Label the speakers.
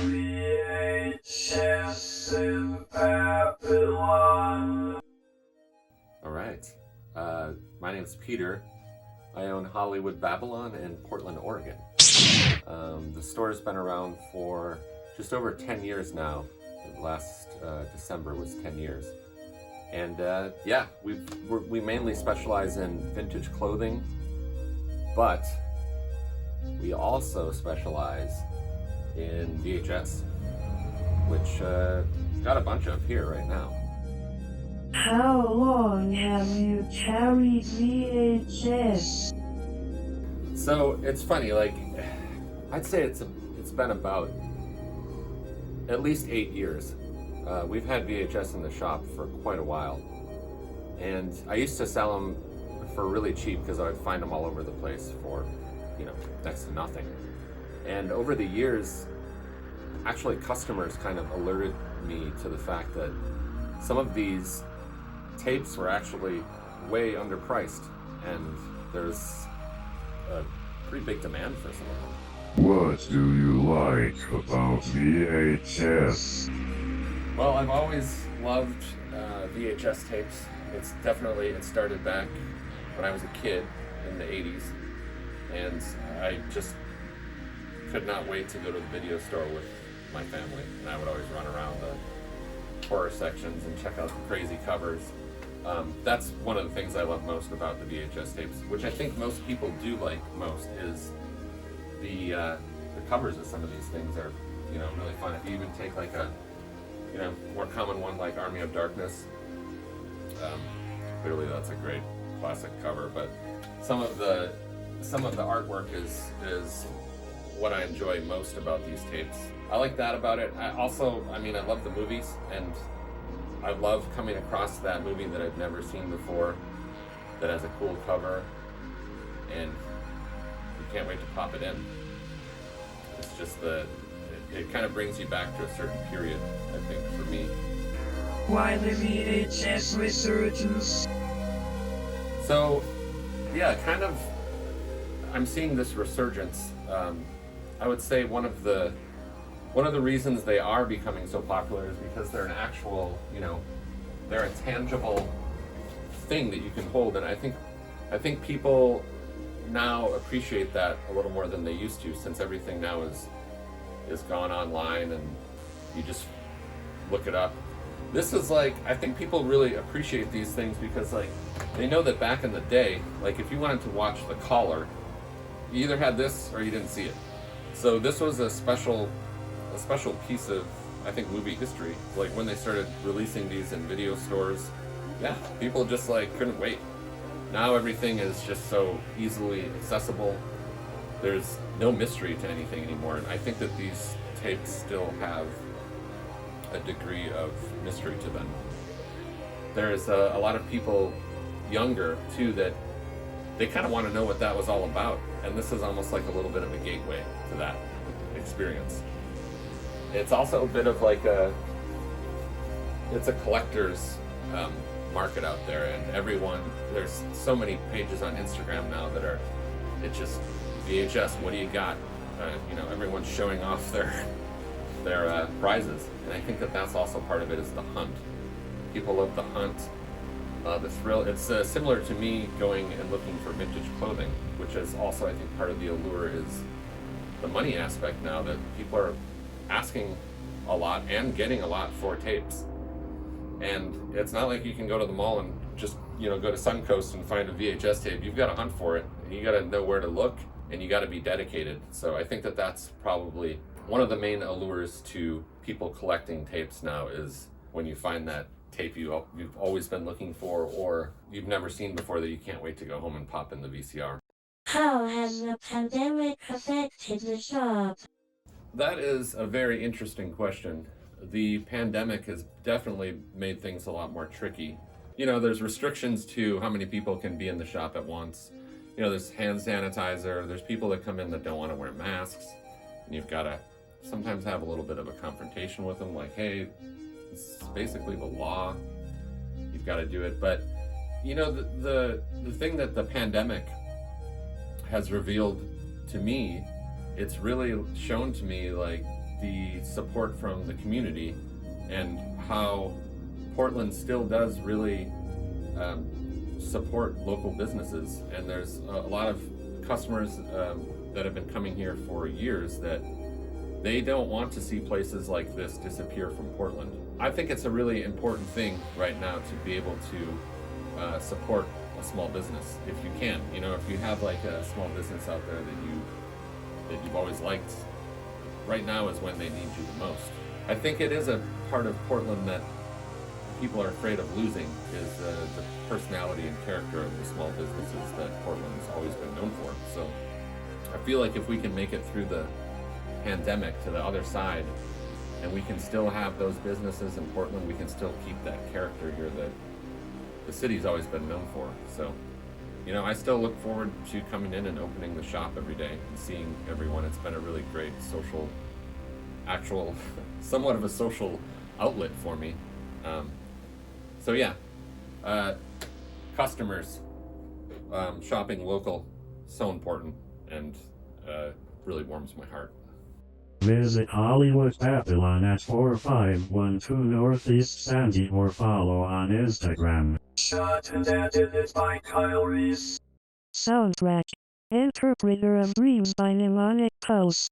Speaker 1: VHS in Babylon.
Speaker 2: All right. My name's Peter. I own Hollywood Babylon in Portland, Oregon. The store's been around for just over 10 years now. Last December was 10 years. And we mainly specialize in vintage clothing, but we also specialize in VHS, which got a bunch of here right now.
Speaker 1: How long have you carried VHS?
Speaker 2: So it's funny, like I'd say it's been about at least 8 years. We've had VHS in the shop for quite a while, and I used to sell them for really cheap because I would find them all over the place for, next to nothing. And over the years, actually customers kind of alerted me to the fact that some of these tapes were actually way underpriced, and there's a pretty big demand for some of them.
Speaker 3: What do you like about VHS?
Speaker 2: Well, I've always loved VHS tapes. It started back when I was a kid in the 80s, and I just could not wait to go to the video store with my family, and I would always run around the horror sections and check out the crazy covers. That's one of the things I love most about the VHS tapes, which I think most people do like most, is the covers of some of these things are, really fun. If you even take like a, more common one like Army of Darkness, clearly that's a great classic cover, but some of the artwork is what I enjoy most about these tapes. I like that about it. I love the movies, and I love coming across that movie that I've never seen before that has a cool cover, and you can't wait to pop it in. It's just it kind of brings you back to a certain period, I think, for me.
Speaker 1: Why the VHS resurgence?
Speaker 2: So, yeah, I'm seeing this resurgence. I would say one of the reasons they are becoming so popular is because they're an actual, they're a tangible thing that you can hold, and I think people now appreciate that a little more than they used to, since everything now is gone online and you just look it up. This is I think people really appreciate these things because they know that back in the day, if you wanted to watch The Caller, you either had this or you didn't see it. So this was a special piece of, I think, movie history. When they started releasing these in video stores, yeah, people just couldn't wait. Now everything is just so easily accessible. There's no mystery to anything anymore, and I think that these tapes still have a degree of mystery to them. There's a lot of people younger too that they kind of want to know what that was all about, and this is almost like a little bit of a gateway to that experience. It's also a bit of it's a collector's market out there, and there's so many pages on Instagram now that it's just VHS, what do you got? Everyone's showing off their prizes, and I think that that's also part of it, is the hunt. People love the hunt, the thrill. It's similar to me going and looking for vintage clothing, which is also, I think, part of the allure is the money aspect now, that people are asking a lot and getting a lot for tapes. And it's not like you can go to the mall and just, go to Suncoast and find a VHS tape. You've got to hunt for it, and you got to know where to look, and you got to be dedicated. So I think that that's probably one of the main allures to people collecting tapes now, is when you find that tape you've always been looking for, or you've never seen before, that you can't wait to go home and pop in the VCR.
Speaker 1: How has the pandemic affected the shop?
Speaker 2: That is a very interesting question. The pandemic has definitely made things a lot more tricky. There's restrictions to how many people can be in the shop at once. There's hand sanitizer, there's people that come in that don't want to wear masks, and you've got to sometimes have a little bit of a confrontation with them, hey, it's basically the law, you've got to do it. But the thing that the pandemic has revealed to me it's really shown to me like the support from the community and how Portland still does really support local businesses. And there's a lot of customers that have been coming here for years that they don't want to see places like this disappear from Portland. I think it's a really important thing right now to be able to support a small business if you can. You know, if you have like a small business out there that you've always liked, right now is when they need you the most. I think it is a part of Portland that people are afraid of losing, is the personality and character of the small businesses that Portland's always been known for. So I feel like if we can make it through the pandemic to the other side, and we can still have those businesses in Portland, we can still keep that character here that the city's always been known for. So, you know, I still look forward to coming in and opening the shop every day and seeing everyone. It's been a really great social, actual, somewhat of a social outlet for me. So yeah, customers, shopping local, so important, and really warms my heart.
Speaker 4: Visit Hollywood Papillon at 4512 Northeast Sandy or follow on Instagram.
Speaker 5: Shot and edited by Kyle Reese.
Speaker 1: Soundtrack. Interpreter of Dreams by Mnemonic Pulse.